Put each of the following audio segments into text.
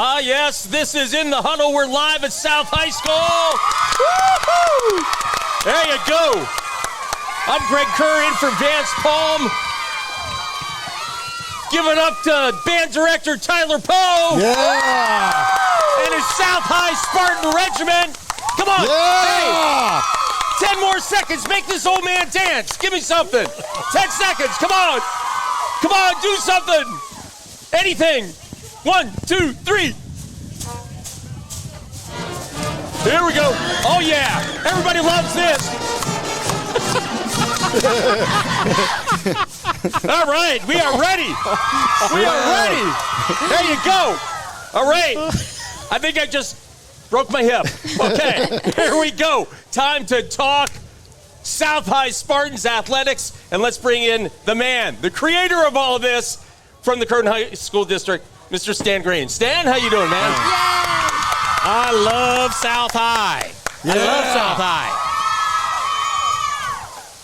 Ah, yes, this is In the Huddle. We're live at South High School. Woo-hoo! There you go. I'm Greg Kerr in for Vance Palm. Give it up to band director Tyler Poe. Yeah. And his South High Spartan Regiment. Come on. Yeah. Hey, 10 more seconds. Make this old man dance. Give me something. 10 seconds. Come on. Come on, do something. Anything. 1, 2, 3. Here we go. Oh, yeah. Everybody loves this. All right. We are ready. We are ready. There you go. All right. I think I just broke my hip. Okay. Here we go. Time to talk South High Spartans athletics. And let's bring in the man, the creator of all of this from the Curtin High School District, Mr. Stan Green. Stan, how you doing, man? I love South High. Yeah. I love South High.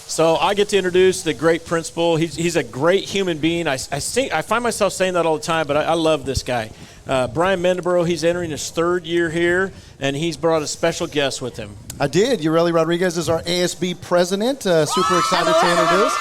So I get to introduce the great principal. He's a great human being. I find myself saying that all the time, but I love this guy. Brian Mendeborough, he's entering his third year here, and he's brought a special guest with him. I did. Ureli Rodriguez is our ASB president. Super excited to introduce.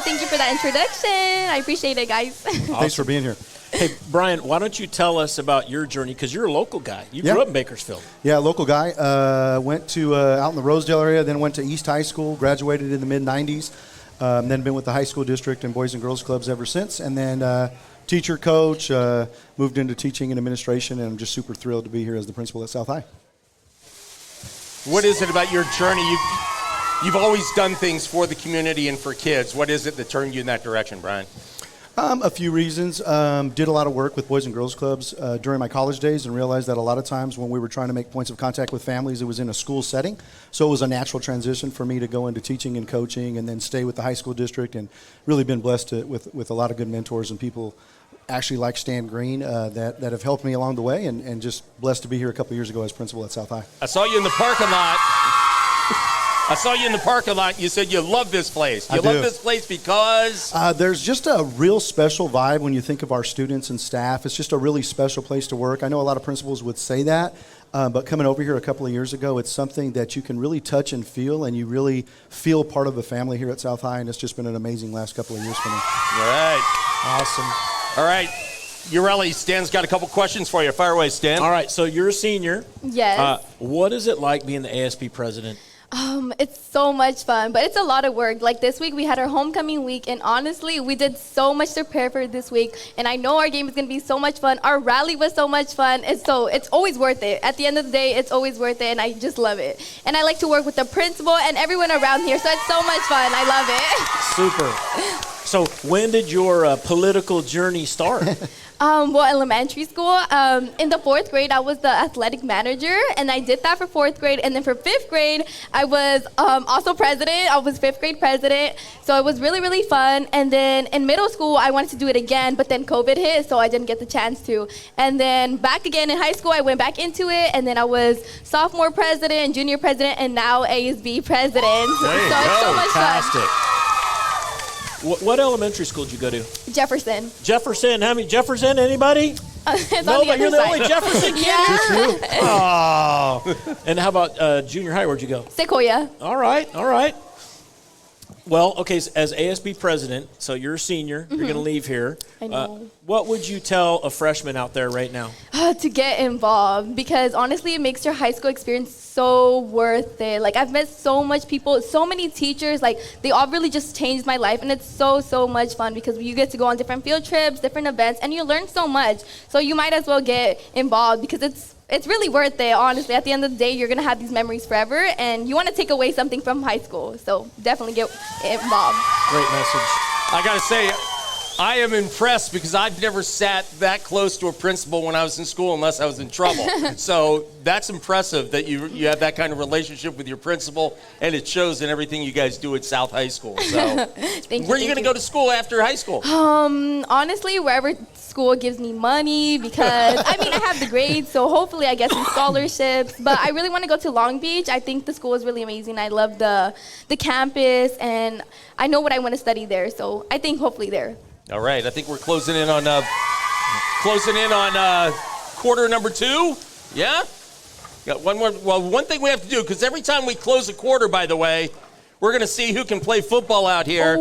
Thank you for that introduction. I appreciate it, guys. Awesome. Thanks for being here. Hey, Brian, why don't you tell us about your journey? Because you're a local guy. You grew up in Bakersfield. Yeah, local guy. Went to out in the Rosedale area, then went to East High School, graduated in the mid-'90s, then been with the high school district and Boys and Girls Clubs ever since, and then teacher, coach, moved into teaching and administration, and I'm just super thrilled to be here as the principal at South High. What is it about your journey? You've always done things for the community and for kids. What is it that turned you in that direction, Brian? A few reasons. Did a lot of work with Boys and Girls Clubs during my college days and realized that a lot of times when we were trying to make points of contact with families, it was in a school setting. So it was a natural transition for me to go into teaching and coaching and then stay with the high school district, and really been blessed with a lot of good mentors and people actually like Stan Green that have helped me along the way, and just blessed to be here a couple years ago as principal at South High. I saw you in the parking lot. You said you love this place. You love this place because? There's just a real special vibe when you think of our students and staff. It's just a really special place to work. I know a lot of principals would say that, but coming over here a couple of years ago, it's something that you can really touch and feel, and you really feel part of a family here at South High, and it's just been an amazing last couple of years for me. All right. Awesome. All right. Ureli, Stan's got a couple questions for you. Fire away, Stan. All right, so you're a senior. Yes. What is it like being the ASB president? It's so much fun, but it's a lot of work. Like this week, we had our homecoming week, and honestly, we did so much to prepare for this week. And I know our game is going to be so much fun. Our rally was so much fun. It's always worth it. At the end of the day, it's always worth it, and I just love it. And I like to work with the principal and everyone around here, so it's so much fun. I love it. Super. So when did your political journey start? Well, elementary school. In the 4th grade, I was the athletic manager, and I did that for 4th grade. And then for 5th grade, I was also president. I was 5th grade president, so it was really, really fun. And then in middle school, I wanted to do it again, but then COVID hit, so I didn't get the chance to. And then back again in high school, I went back into it, and then I was sophomore president, junior president, and now ASB president. It's so much fun. What elementary school did you go to? Jefferson. Jefferson. How many? Jefferson? Anybody? No, but you're the only Jefferson kid here? Yeah. Oh. And how about junior high? Where'd you go? Sequoia. All right. Well, okay, so as ASB president, so you're a senior, you're going to leave here. I know. What would you tell a freshman out there right now? To get involved, because honestly, it makes your high school experience so worth it. Like, I've met so much people, so many teachers, like, they all really just changed my life, and it's so much fun because you get to go on different field trips, different events, and you learn so much. So you might as well get involved because it's really worth it, honestly. At the end of the day, you're going to have these memories forever, and you want to take away something from high school. So definitely get involved. Great message. I got to say, I am impressed because I've never sat that close to a principal when I was in school unless I was in trouble. So that's impressive that you have that kind of relationship with your principal, and it shows in everything you guys do at South High School. So where are you going to go to school after high school? Honestly, wherever school gives me money, because I have the grades, so hopefully I get some scholarships. But I really want to go to Long Beach. I think the school is really amazing. I love the campus, and I know what I want to study there. So I think hopefully there. All right, I think we're closing in on Closing in on quarter number 2. Yeah? Got one more. Well, one thing we have to do, because every time we close a quarter, by the way, we're going to see who can play football out here.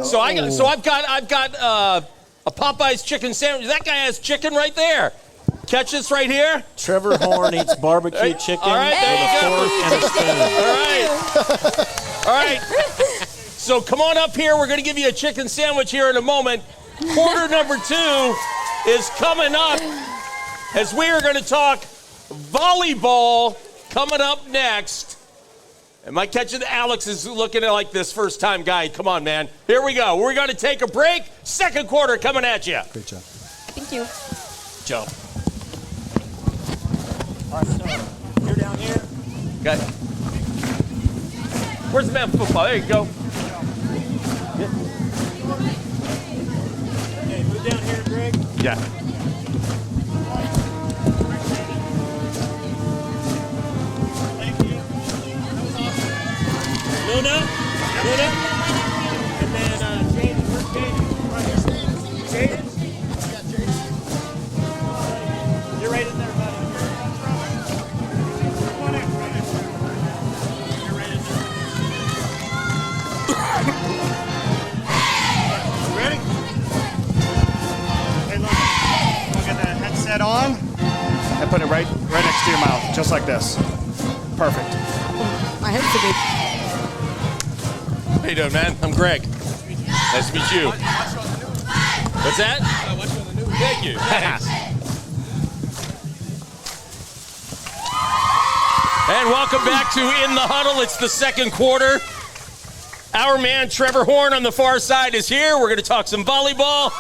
So I've got a Popeye's chicken sandwich. That guy has chicken right there. Catch this right here. Trevor Horn eats barbecue chicken All right, with a fork and a spoon. All right. So come on up here. We're going to give you a chicken sandwich here in a moment. Quarter number 2 is coming up as we are going to talk volleyball coming up next. Am I catching? Alex is looking at like this first-time guy. Come on, man. Here we go. We're going to take a break. Second quarter coming at you. Great job. Thank you. Joe. All right, so you're down here. Got it. Where's the man football? There you go. Okay, move down here, Greg. Yeah. Thank you. Luna. And then Jaden. Where's Jaden? Jaden? You're right in there, buddy. Come on in. You're right in there. You ready? Hey, look. Get that headset on and put it right next to your mouth, just like this. Perfect. My head's too big. How you doing, man? I'm Greg. Nice to meet you. What's that? Thank you. And welcome back to In the Huddle. It's the second quarter. Our man Trevor Horn on the far side is here. We're going to talk some volleyball.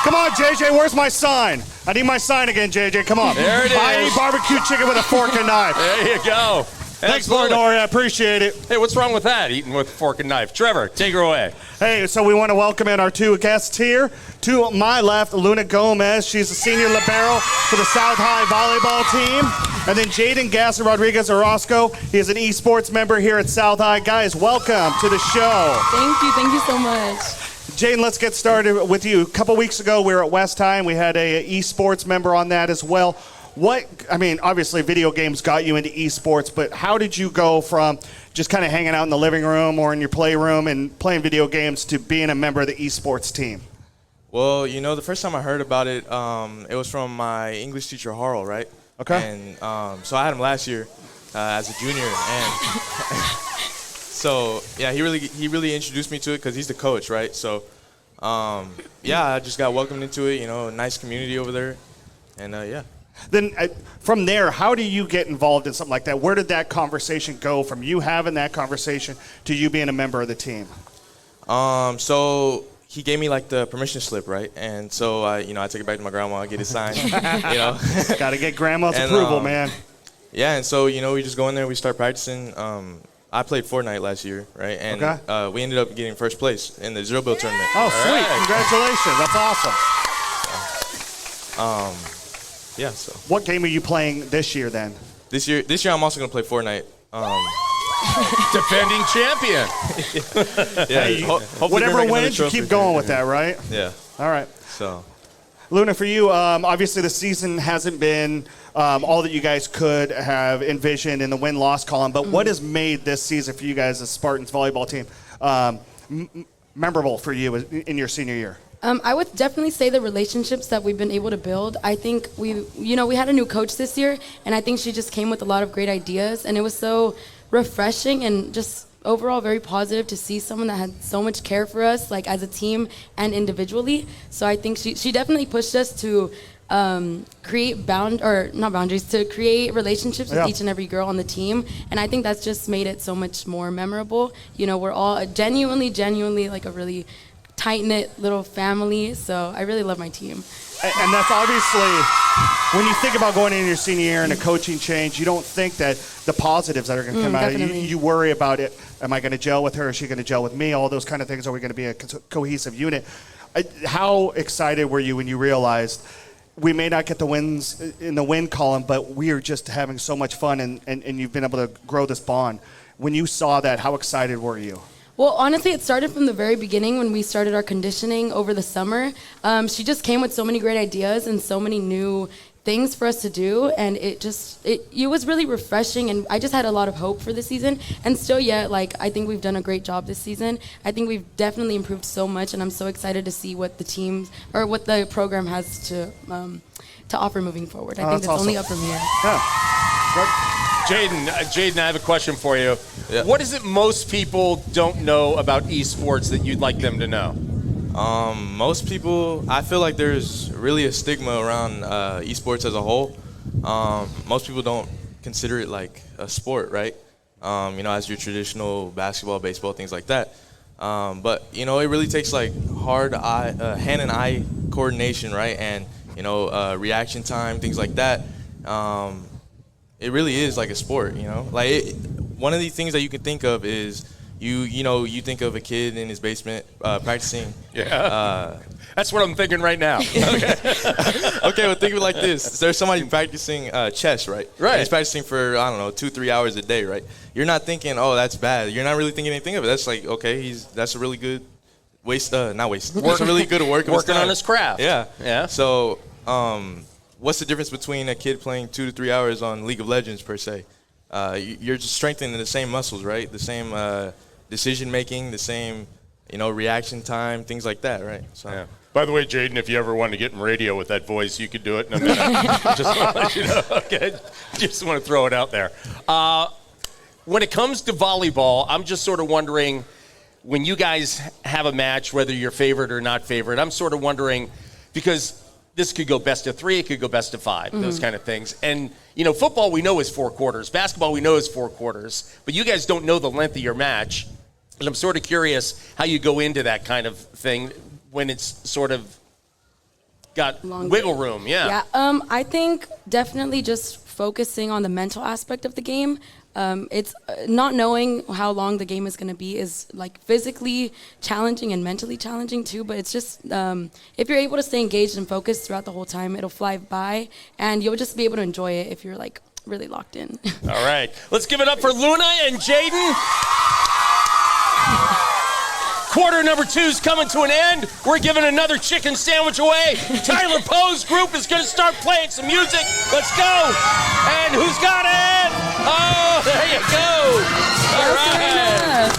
Come on, JJ, where's my sign? I need my sign again, JJ, come on. There it I is. eat barbecue chicken with a fork and knife. There you go. Thanks, Lord, I appreciate it. Hey, what's wrong with that? Eating with a fork and knife. Trevor, take her away. Hey, so we want to welcome in our 2 guests here. To my left, Luna Gomez. She's a senior libero for the South High volleyball team. And then Jaden Gasser Rodriguez Orozco. He is an esports member here at South High. Guys, welcome to the show. Thank you so much. Jaden, let's get started with you. A couple weeks ago, we were at West High, and we had a esports member on that as well. Obviously video games got you into esports, but how did you go from just kind of hanging out in the living room or in your playroom and playing video games to being a member of the esports team? Well, the first time I heard about it, it was from my English teacher, Huddle, right? Okay. And so I had him last year as a junior, and so yeah, he really introduced me to it because he's the coach, right? So yeah, I just got welcomed into it. Nice community over there, and yeah. Then from there, how do you get involved in something like that? Where did that conversation go from you having that conversation to you being a member of the team? So he gave me like the permission slip, right? And so I take it back to my grandma, get it signed. Got to get grandma's approval, man. Yeah, and so we just go in there, we start practicing. I played Fortnite last year, right? And okay. We ended up getting first place in the Zero Build tournament. Oh, sweet! Right. Congratulations, that's awesome. Yeah. So what game are you playing this year then? This year I'm also gonna play Fortnite. Defending champion. Yeah. Hey, hopefully whatever wins, you keep going with that, right? Yeah. All right. So, Luna, for you, obviously the season hasn't been all that you guys could have envisioned in the win-loss column, but what has made this season for you guys as Spartans volleyball team memorable for you in your senior year? I would definitely say the relationships that we've been able to build. I think we had a new coach this year, and I think she just came with a lot of great ideas, and it was so refreshing and just overall very positive to see someone that had so much care for us, like as a team and individually. So I think she definitely pushed us to create to create relationships with each and every girl on the team, and I think that's just made it so much more memorable. We're all genuinely like a really tight-knit little family, so I really love my team. And that's obviously, when you think about going into your senior year and a coaching change, you don't think that the positives that are going to come out of it. You worry about it. Am I going to gel with her? Is she going to gel with me? All those kind of things. Are we going to be a cohesive unit? How excited were you when you realized we may not get the wins in the win column, but we are just having so much fun and you've been able to grow this bond? When you saw that, how excited were you? Well, honestly, it started from the very beginning when we started our conditioning over the summer. She just came with so many great ideas and so many new things for us to do, and it was really refreshing, and I just had a lot of hope for this season. And still yet, like, I think we've done a great job this season. I think we've definitely improved so much, and I'm so excited to see what the teams or what the program has to offer moving forward. I think it's awesome. only up from here. Jaden, I have a question for you. Yeah. What is it most people don't know about esports that you'd like them to know? Most people, I feel like there's really a stigma around esports as a whole. Most people don't consider it like a sport, right? As your traditional basketball, baseball, things like that. But it really takes like hard hand and eye coordination, right? And reaction time, things like that. It really is like a sport, one of the things that you can think of is you think of a kid in his basement practicing. Yeah. That's what I'm thinking right now. Okay, well, think of it like this. There's somebody practicing chess, right? Right. And he's practicing for, 2-3 hours a day, right? You're not thinking, oh, that's bad. You're not really thinking anything of it. That's like, okay, that's a really good not waste. It's a really good work. Working on his craft. Yeah. Yeah. So, what's the difference between a kid playing 2 to 3 hours on League of Legends, per se? You're just strengthening the same muscles, right? The same decision making, the same, reaction time, things like that, right? So. Yeah. By the way, Jaden, if you ever wanted to get in radio with that voice, you could do it in a minute. Just want to let you know. Okay. Just want to throw it out there. When it comes to volleyball, I'm just sort of wondering, when you guys have a match, whether you're favorite or not favorite, I'm sort of wondering, because this could go best of 3, it could go best of 5, those kind of things. And, football we know is 4 quarters. Basketball we know is 4 quarters. But you guys don't know the length of your match. And I'm sort of curious how you go into that kind of thing when it's sort of got wiggle room. Yeah. I think definitely just focusing on the mental aspect of the game. It's not knowing how long the game is going to be is like physically challenging and mentally challenging too, but it's just if you're able to stay engaged and focused throughout the whole time, it'll fly by and you'll just be able to enjoy it if you're like really locked in. All right, let's give it up for Luna and Jaden. Quarter number 2's coming to an end. We're giving another chicken sandwich away. Tyler Poe's group is going to start playing some music. Let's go. And who's got it? Oh, there you go. All right.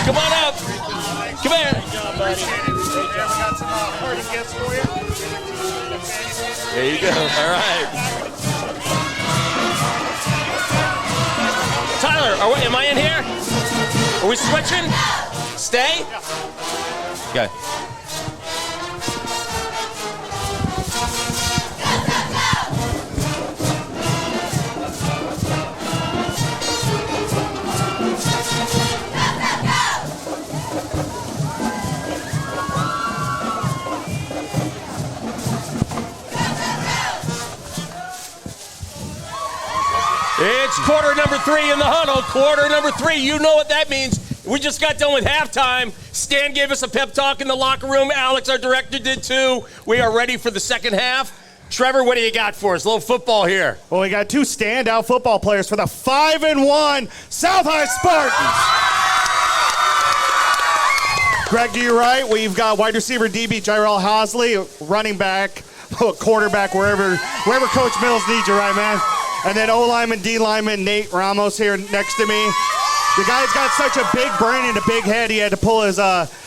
Come on up. Come here. There you go. All right. Tyler, am I in here? Are we switching? Stay? Okay. It's quarter number 3 in the huddle. Quarter number 3. You know what that means. We just got done with halftime. Stan gave us a pep talk in the locker room. Alex, our director, did too. We are ready for the second half. Trevor, what do you got for us? A little football here. Well, we got 2 standout football players for the 5-1 South High Spartans. Greg, to your right, we've got wide receiver DB Jyrell Hosley, running back, quarterback, wherever Coach Mills needs you, right, man? And then O-lineman, D-lineman, Nate Ramos here next to me. The guy's got such a big brain and a big head, he had to pull his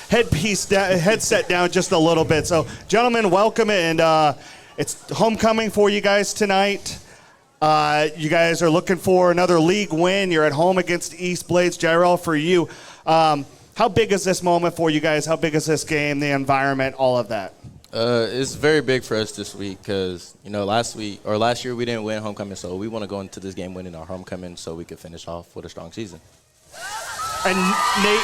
headset down just a little bit. So, gentlemen, welcome, and it's homecoming for you guys tonight. You guys are looking for another league win. You're at home against East Blades. Jyrell, for you, how big is this moment for you guys? How big is this game, the environment, all of that? It's very big for us this week because, last year we didn't win homecoming, so we want to go into this game winning our homecoming so we could finish off with a strong season. And Nate,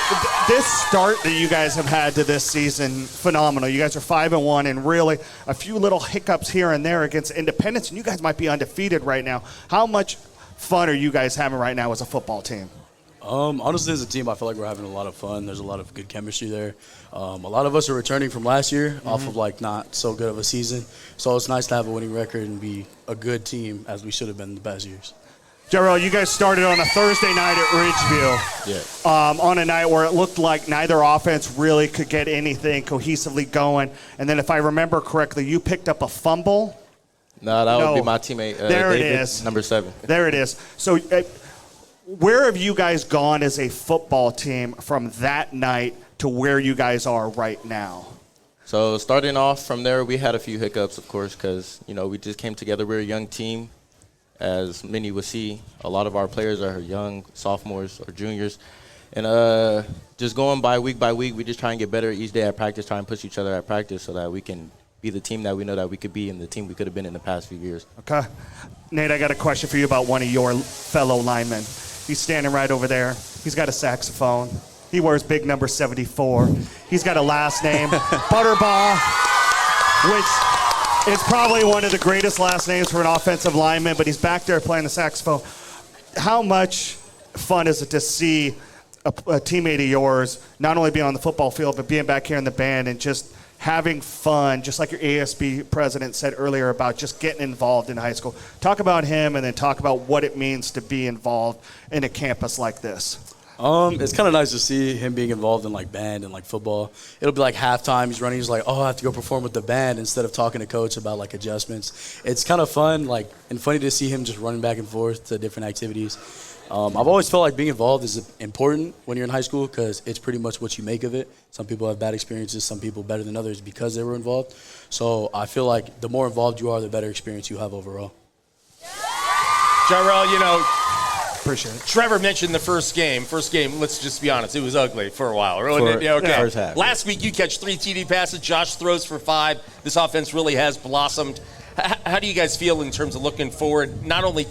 this start that you guys have had to this season, phenomenal. You guys are 5-1, and really a few little hiccups here and there against Independence, and you guys might be undefeated right now. How much fun are you guys having right now as a football team? Honestly, as a team, I feel like we're having a lot of fun. There's a lot of good chemistry there. A lot of us are returning from last year off of not so good of a season. So it's nice to have a winning record and be a good team as we should have been in the past years. Jarrell, you guys started on a Thursday night at Ridgeview. Yeah. On a night where it looked like neither offense really could get anything cohesively going. And then if I remember correctly, you picked up a fumble. No, that would be my teammate, there David, it is. number 7. There it is. So where have you guys gone as a football team from that night to where you guys are right now? So starting off from there, we had a few hiccups, of course, because, we just came together. We're a young team. As many will see, a lot of our players are young sophomores or juniors. And just going by week, we just try and get better each day at practice, try and push each other at practice so that we can be the team that we know that we could be and the team we could have been in the past few years. Okay. Nate, I got a question for you about one of your fellow linemen. He's standing right over there. He's got a saxophone. He wears big number 74. He's got a last name, Butterball, which is probably one of the greatest last names for an offensive lineman, but he's back there playing the saxophone. How much fun is it to see a teammate of yours not only be on the football field, but being back here in the band and just having fun, just like your ASB president said earlier about just getting involved in high school? Talk about him and then talk about what it means to be involved in a campus like this. It's kind of nice to see him being involved in like band and like football. It'll be like halftime, he's running, he's like, oh, I have to go perform with the band instead of talking to coach about like adjustments. It's kind of fun, like, and funny to see him just running back and forth to different activities. I've always felt like being involved is important when you're in high school because it's pretty much what you make of it. Some people have bad experiences, some people better than others because they were involved. So I feel like the more involved you are, the better experience you have overall. Jarrell, Appreciate it. Trevor mentioned the first game. Let's just be honest, it was ugly for a while. First half. Last week you catch 3 TD passes. Josh throws for 5. This offense really has blossomed. How do you guys feel in terms of looking forward, not only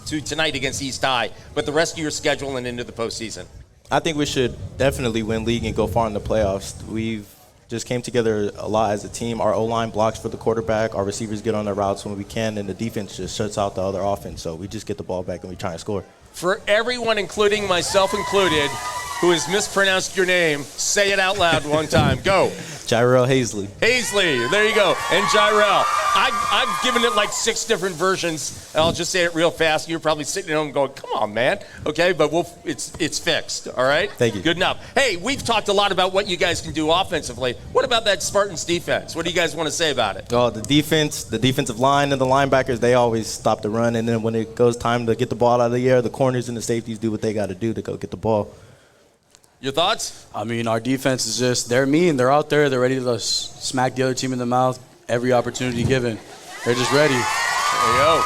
to tonight against East High, but the rest of your schedule and into the postseason? I think we should definitely win league and go far in the playoffs. We've just came together a lot as a team. Our O-line blocks for the quarterback. Our receivers get on their routes when we can, and the defense just shuts out the other offense. So we just get the ball back and we try and score. For everyone, including myself included, who has mispronounced your name, say it out loud one time. Go. Jarrell Hazley. Hazley, there you go. And Jarrell. I've given it like 6 different versions. And I'll just say it real fast. You're probably sitting at home going, come on, man. Okay, but it's fixed, all right? Thank you. Good enough. Hey, we've talked a lot about what you guys can do offensively. What about that Spartans defense? What do you guys want to say about it? Oh, the defensive line and the linebackers, they always stop the run. And then when it goes time to get the ball out of the air, the corners and the safeties do what they got to do to go get the ball. Your thoughts? I mean, our defense is just, they're mean. They're out there. They're ready to smack the other team in the mouth every opportunity given. They're just ready. There you go.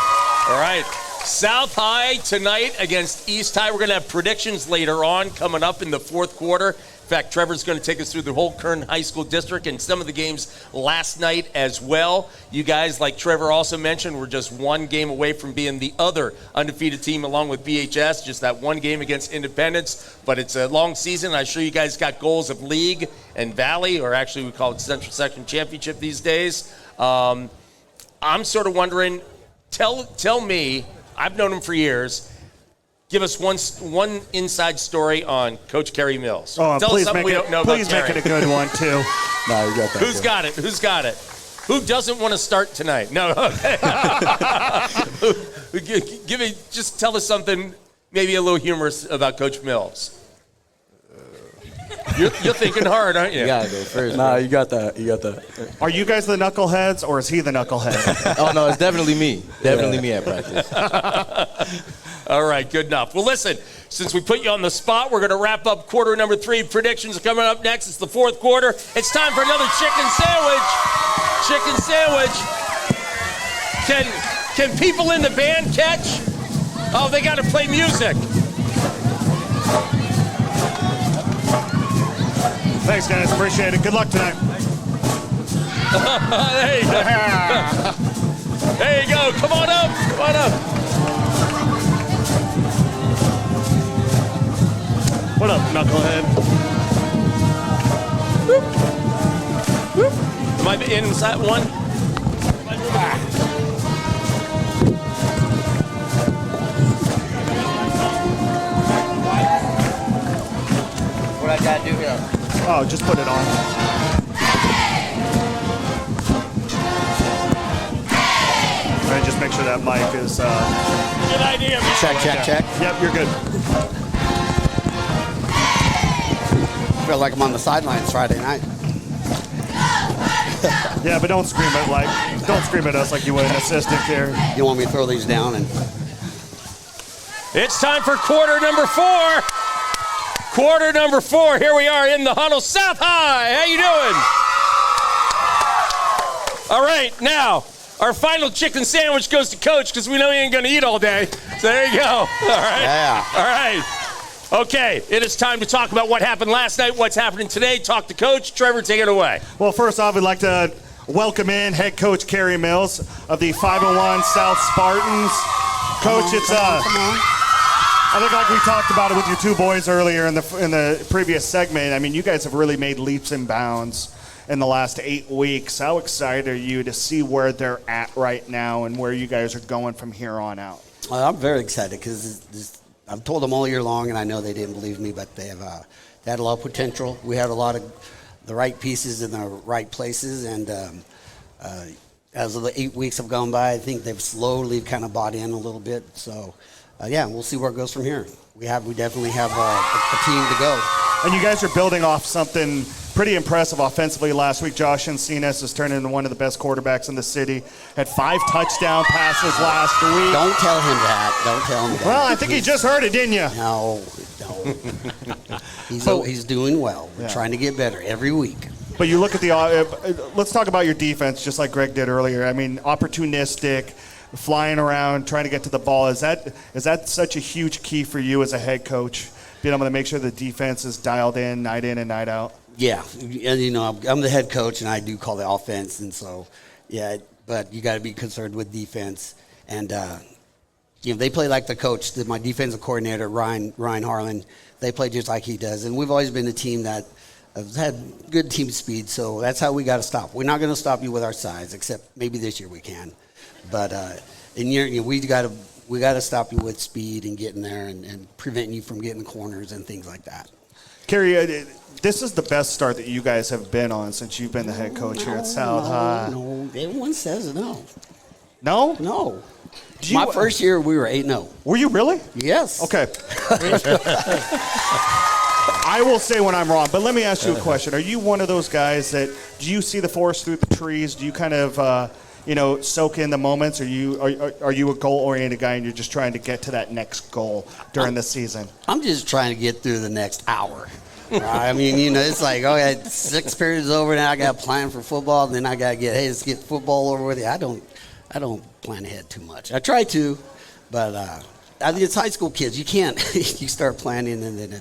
All right. South High tonight against East High. We're going to have predictions later on coming up in the fourth quarter. In fact, Trevor's going to take us through the whole Kern High School district and some of the games last night as well. You guys, like Trevor also mentioned, we're just one game away from being the other undefeated team along with BHS, just that one game against Independence. But it's a long season. I'm sure you guys got goals of League and Valley, or actually we call it Central Section Championship these days. I'm sort of wondering, tell me, I've known him for years, give us one inside story on Coach Kerry Mills. Oh, tell us something we don't know about Please make Kerry. it a good one, too. No, you got that. Who's got it? Who's got it? Who doesn't want to start tonight? No, okay. Just tell us something, maybe a little humorous about Coach Mills. You're thinking hard, aren't you? You got to go first. Nah, you got that. You got that. Are you guys the knuckleheads, or is he the knucklehead? Oh, no, it's definitely me. Definitely me at practice. All right, good enough. Well, listen, since we put you on the spot, we're going to wrap up quarter number 3. Predictions are coming up next. It's the fourth quarter. It's time for another chicken sandwich. Chicken sandwich. Can people in the band catch? Oh, they got to play music. Thanks, guys. Appreciate it. Good luck tonight. There you go. There you go. Come on up. Come on up. What up, knucklehead? Am I inside one? What I got to do here? Oh, just put it on. All right, just make sure that mic is. Good idea. Check. Yep, you're good. I feel like I'm on the sidelines Friday night. Yeah, but don't scream at us like you would an assistant here. You want me to throw these down? And It's time for quarter number 4. Quarter number 4. Here we are in the Huddle. South High, how you doing? All right, now, our final chicken sandwich goes to Coach because we know he ain't going to eat all day. So there you go. All right. Yeah. All right. Okay, it is time to talk about what happened last night, what's happening today. Talk to Coach. Trevor, take it away. Well, first off, I'd like to welcome in head coach Kerry Mills of the 501 South Spartans. Coach, I think like we talked about it with your two boys earlier in the previous segment. I mean, you guys have really made leaps and bounds in the last 8 weeks. How excited are you to see where they're at right now and where you guys are going from here on out? well, I'm very excited because I've told them all year long, and I know they didn't believe me, but they had a lot of potential. We had a lot of the right pieces in the right places, and as the 8 weeks have gone by, I think they've slowly kind of bought in a little bit. So, we'll see where it goes from here. We definitely have a team to go. And you guys are building off something pretty impressive offensively last week. Josh Encinas has turned into one of the best quarterbacks in the city. Had 5 touchdown passes last week. Don't tell him that. Don't tell him that. Well, I think he just heard it, didn't you? No. He's doing well. We're trying to get better every week. But you look at let's talk about your defense, just like Greg did earlier. I mean, opportunistic, flying around, trying to get to the ball. Is that such a huge key for you as a head coach, being able to make sure the defense is dialed in and night out? Yeah, and I'm the head coach, and I do call the offense, and so but you got to be concerned with defense, and they play like the coach, my defensive coordinator Ryan Harlan. They play just like he does, and we've always been a team that has had good team speed. So that's how we got to stop. We're not going to stop you with our size, except maybe this year we can, but we got to stop you with speed and getting there and prevent you from getting corners and things like that. Kerry, this is the best start that you guys have been on since you've been the head coach here at South High. No, everyone says no. No? No. My first year, we were 8-0. Were you really? Yes. Okay. I will say when I'm wrong, but let me ask you a question. Are you one of those guys do you see the forest through the trees? Do you kind of, soak in the moments? Are you a goal-oriented guy and you're just trying to get to that next goal during the season? I'm just trying to get through the next hour. I mean, it's like, 6 periods over, now I got to plan for football, and then I got to let's get football over with. I don't plan ahead too much. I try to, but I think it's high school kids. You can't. You start planning, and then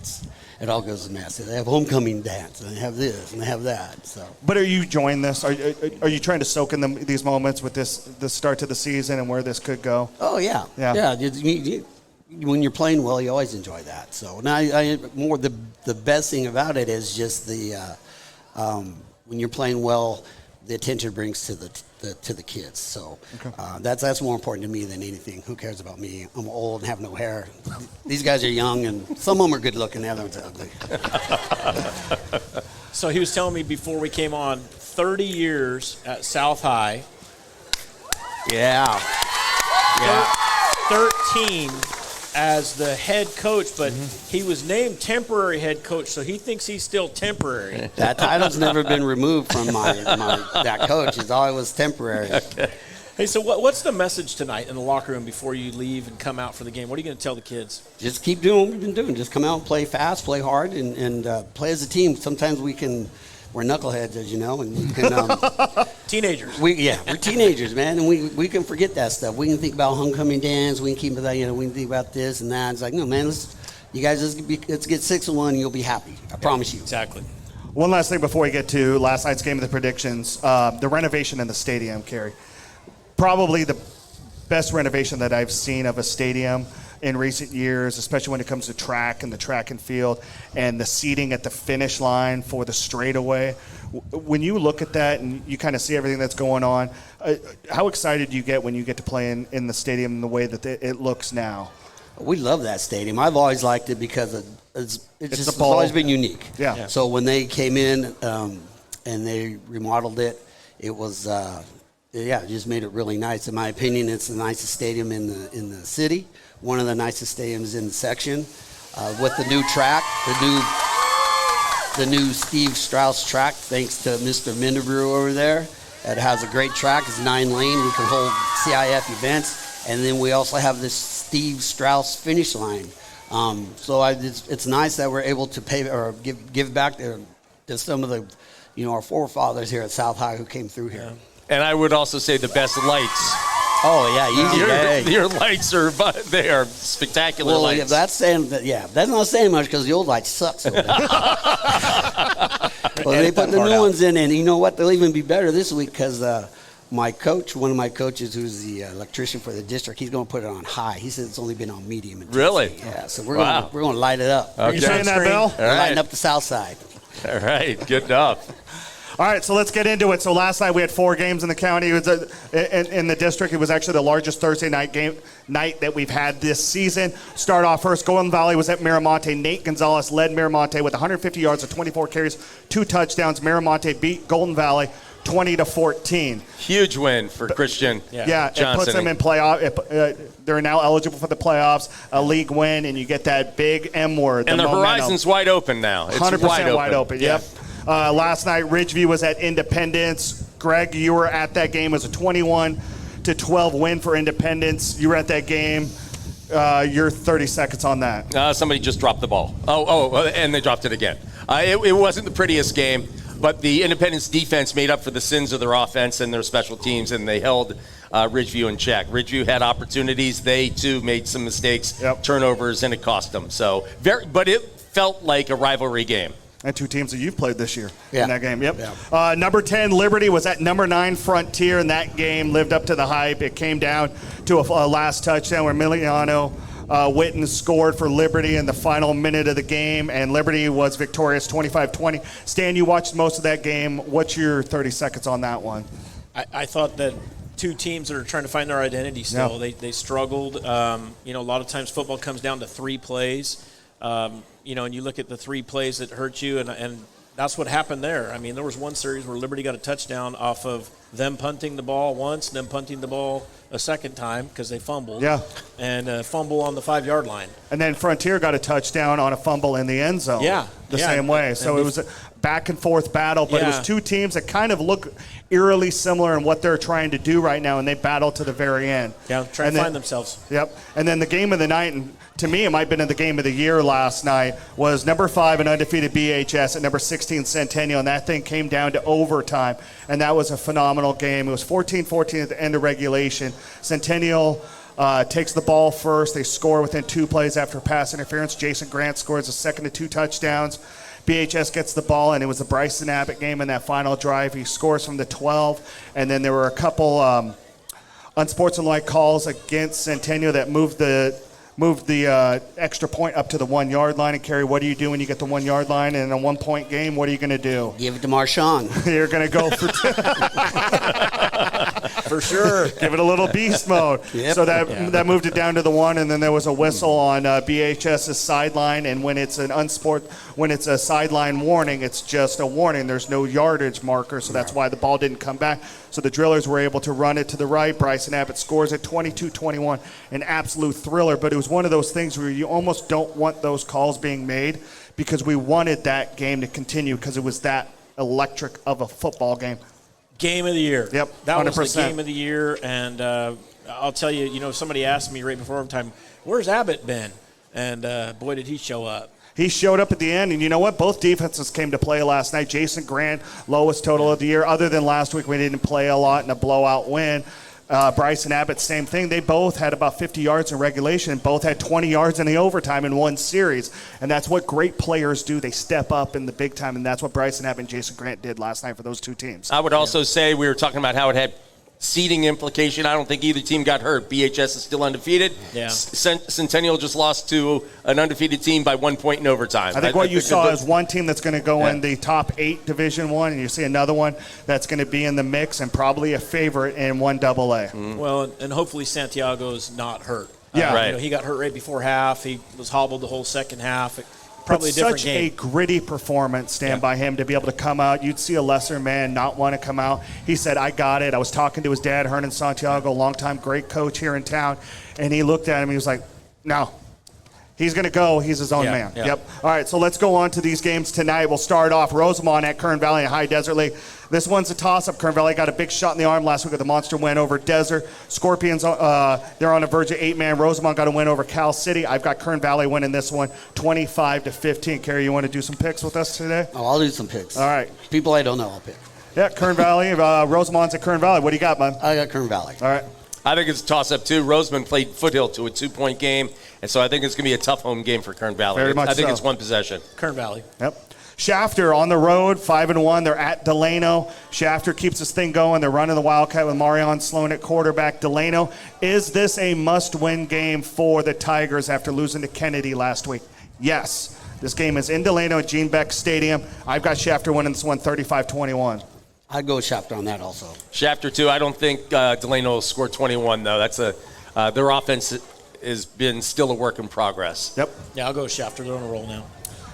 it all goes to mess. They have homecoming dance, and they have this, and they have that. So. But are you enjoying this? Are you trying to soak in these moments with the start to the season and where this could go? Oh yeah. When you're playing well, you always enjoy that. So now, the best thing about it is just when you're playing well, the attention it brings to the kids. So that's more important to me than anything. Who cares about me? I'm old and have no hair. These guys are young, and some of them are good looking, the others are ugly. So he was telling me before we came on, 30 years at South High. Yeah. 13 as the head coach, but he was named temporary head coach, so he thinks he's still temporary. That title's never been removed from that coach. It's always temporary. Okay. Hey, so what's the message tonight in the locker room before you leave and come out for the game? What are you going to tell the kids? Just keep doing what we've been doing. Just come out and play fast, play hard, and play as a team. Sometimes we're knuckleheads, as you know, and we can teenagers. We're teenagers, man, and we can forget that stuff. We can think about homecoming dance. We can keep that, we can think about this and that. It's like, no, man, let's get 6-1, and you'll be happy. I promise you. Exactly. One last thing before we get to last night's game of the predictions, the renovation in the stadium, Kerry. Probably the best renovation that I've seen of a stadium in recent years, especially when it comes to track and the track and field and the seating at the finish line for the straightaway. When you look at that and you kind of see everything that's going on, how excited do you get when you get to play in the stadium the way that it looks now? We love that stadium. I've always liked it because it's always been unique. Yeah. So when they came in and they remodeled it, it was Yeah, it just made it really nice. In my opinion, it's the nicest stadium in the city. One of the nicest stadiums in the section. With the new track, the new Steve Strauss track, thanks to Mr. Mendebrew over there. It has a great track. It's 9-lane. We can hold CIF events. And then we also have this Steve Strauss finish line. It's nice that we're able to pay or give back to some of the, our forefathers here at South High who came through here. And I would also say the best lights. Oh yeah, easy. Your lights they are spectacular well, lights. Yeah, that's not saying much because the old lights suck so bad. Well, they put the new ones in, and you know what? They'll even be better this week because one of my coaches, who's the electrician for the district, he's going to put it on high. He said it's only been on medium. Really? Yeah. So we're going to light it up. Okay. You saying that, Bill? We're lighting up the south side. All right. Good enough. All right, so let's get into it. So last night we had 4 games in the county. It was in the district. It was actually the largest Thursday night that we've had this season. Start off first, Golden Valley was at Miramonte. Nate Gonzalez led Miramonte with 150 yards of 24 carries, 2 touchdowns. Miramonte beat Golden Valley 20-14. Huge win for Christian. Yeah, Johnson. It puts them in playoff. They're now eligible for the playoffs, a league win, and you get that big M word. And the horizon's wide open now. It's 100% wide open. Yep. Last night, Ridgeview was at Independence. Greg, you were at that game. It was a 21-12 win for Independence. You were at that game. Your 30 seconds on that. Somebody just dropped the ball. And they dropped it again. It wasn't the prettiest game, but the Independence defense made up for the sins of their offense and their special teams, and they held Ridgeview in check. Ridgeview had opportunities. They, too, made some mistakes, turnovers, and it cost them. But it felt like a rivalry game. And 2 teams that you've played this year in that game. Yep. Yeah. Number 10, Liberty, was at number 9, Frontier, and that game lived up to the hype. It came down to a last touchdown where Emiliano Witten scored for Liberty in the final minute of the game, and Liberty was victorious 25-20. Stan, you watched most of that game. What's your 30 seconds on that one? I thought that 2 teams that are trying to find their identity still. Yeah. They struggled. A lot of times football comes down to 3 plays. And you look at the 3 plays that hurt you, and that's what happened there. I mean, there was one series where Liberty got a touchdown off of them punting the ball once, them punting the ball a second time because they fumbled. Yeah. And a fumble on the 5-yard line. And then Frontier got a touchdown on a fumble in the end zone. Yeah. The same way. So it was a back and forth battle, but it was 2 teams that kind of look eerily similar in what they're trying to do right now, and they battle to the very end. Yeah, trying to find themselves. Yep. And then the game of the night, and to me, it might have been in the game of the year last night, was number 5 and undefeated BHS at number 16 Centennial, and that thing came down to overtime, and that was a phenomenal game. It was 14-14 at the end of regulation. Centennial takes the ball first. They score within 2 plays after pass interference. Jason Grant scores a second to 2 touchdowns. BHS gets the ball, and it was the Bryson Abbott game in that final drive. He scores from the 12, and then there were a couple unsportsmanlike calls against Centennial that moved the extra point up to the 1-yard line. And Kerry, what do you do when you get the 1-yard line in a 1-point game? What are you going to do? Give it to Marshawn. You're going to go for for sure. Give it a little beast mode. Yep. So that moved it down to the 1, and then there was a whistle on BHS's sideline. And when it's a sideline warning, it's just a warning. There's no yardage marker, so that's why the ball didn't come back. So the Drillers were able to run it to the right. Bryson Abbott scores at 22-21, an absolute thriller. But it was one of those things where you almost don't want those calls being made because we wanted that game to continue because it was that electric of a football game. Game of the year. Yep, 100%. That was the game of the year, and I'll tell you, somebody asked me right before overtime, where's Abbott been? And boy, did he show up. He showed up at the end, and you know what? Both defenses came to play last night. Jason Grant, lowest total of the year. Other than last week, we didn't play a lot in a blowout win. Bryson Abbott, same thing. They both had about 50 yards in regulation. Both had 20 yards in the overtime in one series. And that's what great players do. They step up in the big time, and that's what Bryson Abbott and Jason Grant did last night for those 2 teams. I would also say we were talking about how it had seeding implication. I don't think either team got hurt. BHS is still undefeated. Yeah. Centennial just lost to an undefeated team by 1 point in overtime. I think what you saw is one team that's going to go in the top 8 Division I, and you see another one that's going to be in the mix and probably a favorite in 1AA. Mm. Well, and hopefully Santiago's not hurt. Yeah. Right. He got hurt right before half. He was hobbled the whole second half. probably a different such game. a gritty performance stand by him to be able to come out. You'd see a lesser man not want to come out. He said, I got it. I was talking to his dad, Hernan Santiago, longtime great coach here in town, and he looked at him. He was like, no. He's going to go. He's his own man. Yeah. Yep. All right, so let's go on to these games tonight. We'll start off Rosamond at Kern Valley and High Desert League. This one's a toss-up. Kern Valley got a big shot in the arm last week with the monster win over Desert. Scorpions, they're on a verge of 8-man. Rosamond got a win over Cal City. I've got Kern Valley winning this one 25-15. Kerry, you want to do some picks with us today? Oh, I'll do some picks. All right. People I don't know, I'll pick. Yeah, Kern Valley. Rosamond's at Kern Valley. What do you got, bud? I got Kern Valley. All right. I think it's a toss-up, too. Rosamond played Foothill to a 2-point game, and so I think it's going to be a tough home game for Kern Valley. Very much I think so. it's one possession. Kern Valley. Yep. Shafter on the road, 5-1. They're at Delano. Shafter keeps this thing going. They're running the Wildcat with Marion Sloan at quarterback. Delano, is this a must-win game for the Tigers after losing to Kennedy last week? Yes. This game is in Delano at Gene Beck Stadium. I've got Shafter winning this one 35-21. I'd go Shafter on that also. Shafter, too. I don't think Delano will score 21, though. That's their offense has been still a work in progress. Yep. Yeah, I'll go Shafter. They're on a roll now.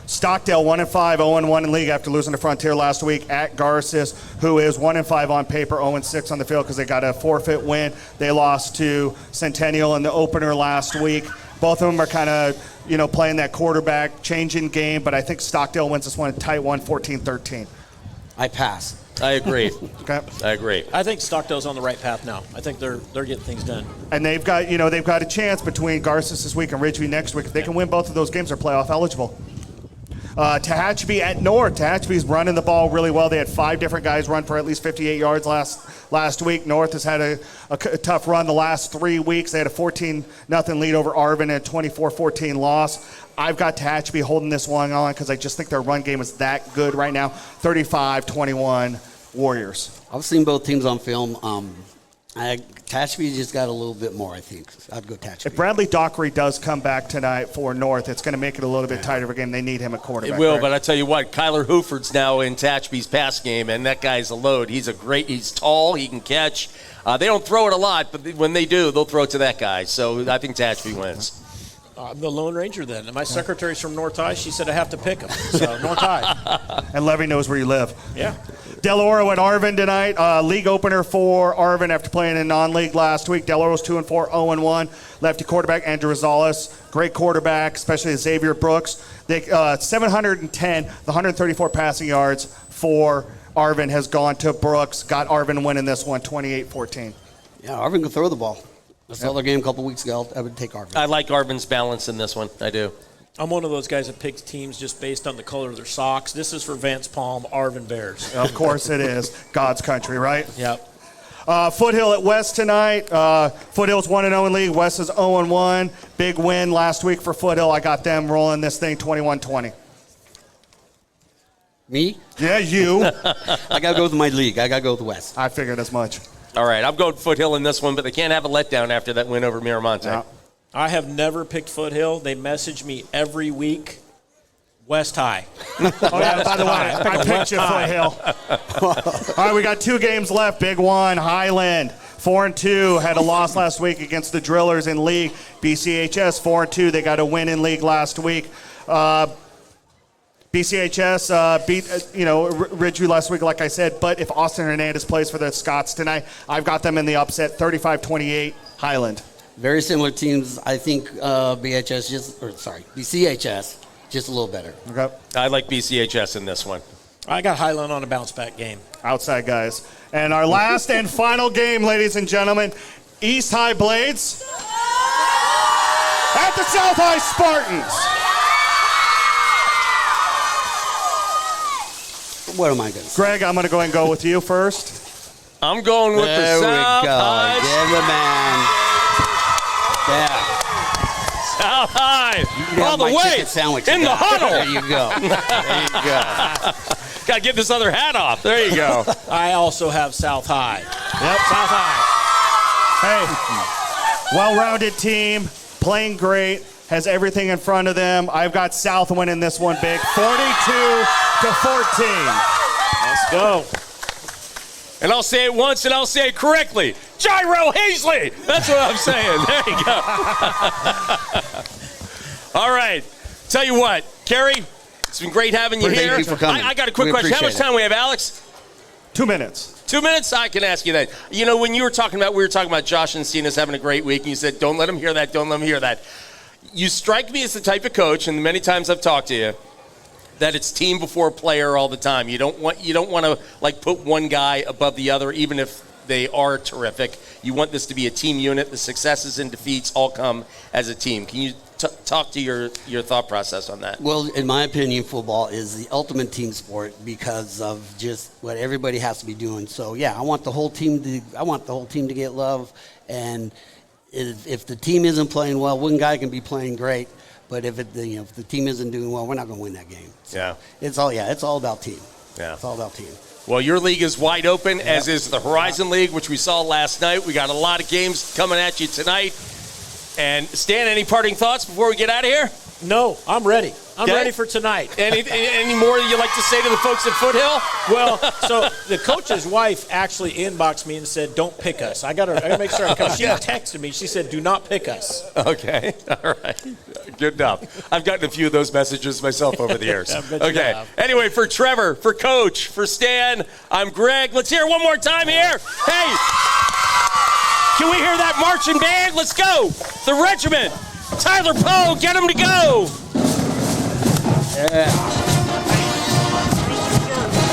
Stockdale 1-5, 0-1 in league after losing to Frontier last week at Garces, who is 1-5 on paper, 0-6 on the field because they got a forfeit win. They lost to Centennial in the opener last week. Both of them are kind of, playing that quarterback, changing game, but I think Stockdale wins this one a tight one, 14-13. I pass. I agree. Okay. I agree. I think Stockdale's on the right path now. I think they're getting things done. And they've got a chance between Garces this week and Ridgeview next week. If they can win both of those games, they're playoff eligible. Tehachapi at North. Tehachapi's running the ball really well. They had 5 different guys run for at least 58 yards last week. North has had a tough run the last 3 weeks. They had a 14-0 lead over Arvin and a 24-14 loss. I've got Tehachapi holding this one on because I just think their run game is that good right now. 35-21 Warriors. I've seen both teams on film. Tehachapi just got a little bit more, I think. I'd go Tehachapi. If Bradley Dockery does come back tonight for North, it's going to make it a little bit tighter of a game. They need him at quarterback. It will, right? but I tell you what, Kyler Hooford's now in Tehachapi's pass game, and that guy's a load. He's tall, he can catch. They don't throw it a lot, but when they do, they'll throw it to that guy. So I think Tehachapi wins. I'm the Lone Ranger then. And my secretary's from North High. She said I have to pick him. So North High. And Levy knows where you live. Yeah. Del Oro at Arvin tonight. League opener for Arvin after playing in non-league last week. Del Oro's 2-4, 0-1. Lefty quarterback Andrew Rosales, great quarterback, especially Xavier Brooks. They 710, the 134 passing yards for Arvin has gone to Brooks. Got Arvin winning this one, 28-14. Yeah, Arvin can throw the ball. I saw their game a couple weeks ago. I would take Arvin. I like Arvin's balance in this one. I do. I'm one of those guys that picks teams just based on the color of their socks. This is for Vance Palm, Arvin Bears. Of course it is. God's country, right? Yep. Foothill at West tonight. Foothill's 1-0 in league. West is 0-1. Big win last week for Foothill. I got them rolling this thing 21-20. Me? Yeah, you. I got to go with my league. I got to go with West. I figured as much. All right, I'm going Foothill in this one, but they can't have a letdown after that win over Miramonte. Yeah. I have never picked Foothill. They message me every week. West High. Oh, yeah, by the way, I picked you Foothill. All right, we got 2 games left. Big one, Highland. 4-2, had a loss last week against the Drillers in league. BCHS 4-2, they got a win in league last week. BCHS beat Ridgeview last week, like I said, but if Austin Hernandez plays for the Scots tonight, I've got them in the upset, 35-28, Highland. Very similar teams. I think BCHS, just a little better. Okay. I like BCHS in this one. I got Highland on a bounce-back game. Outside guys. And our last and final game, ladies and gentlemen, East High Blades at the South High Spartans. What am I going to say? Greg, I'm going to go ahead and go with you first. I'm going with the South High. Give the man. Yeah. South High. All the way sandwich in the huddle. There you go. There you go. Got to get this other hat off. There you go. I also have South High. Yep. South High. Hey, well-rounded team, playing great, has everything in front of them. I've got South winning this one big, 42-14. Let's go. And I'll say it once and I'll say it correctly. Gyro Hazley. That's what I'm saying. There you go. All right. Tell you what. Kerry, it's been great having you Thank here. you for coming. I got a quick We question. How much appreciate it. time we have, Alex? 2 minutes. 2 minutes? I can ask you that. You know, when we were talking about Josh and Cena's having a great week, and you said, don't let him hear that, don't let him hear that. You strike me as the type of coach, and many times I've talked to you, that it's team before player all the time. You don't want to like put one guy above the other, even if they are terrific. You want this to be a team unit. The successes and defeats all come as a team. Can you talk to your thought process on that? Well, in my opinion, football is the ultimate team sport because of just what everybody has to be doing. So yeah, I want the whole team to get love, and if the team isn't playing well, one guy can be playing great, but if the team isn't doing well, we're not going to win that game. So it's all about team. Yeah, it's all about team. Well, your league is wide open, as is the Horizon League, which we saw last night. We got a lot of games coming at you tonight. And Stan, any parting thoughts before we get out of here? No, I'm ready. I'm ready for tonight. Any more you'd like to say to the folks at Foothill? Well, so the coach's wife actually inboxed me and said, "Don't pick us." I got to make sure I come. She texted me. She said, "Do not pick us." Okay, all right, good enough. I've gotten a few of those messages myself over the years. Okay. Anyway, for Trevor, for Coach, for Stan, I'm Greg. Let's hear it one more time here. Hey, can we hear that marching band? Let's go. The regiment. Tyler Poe, get him to go. Yeah.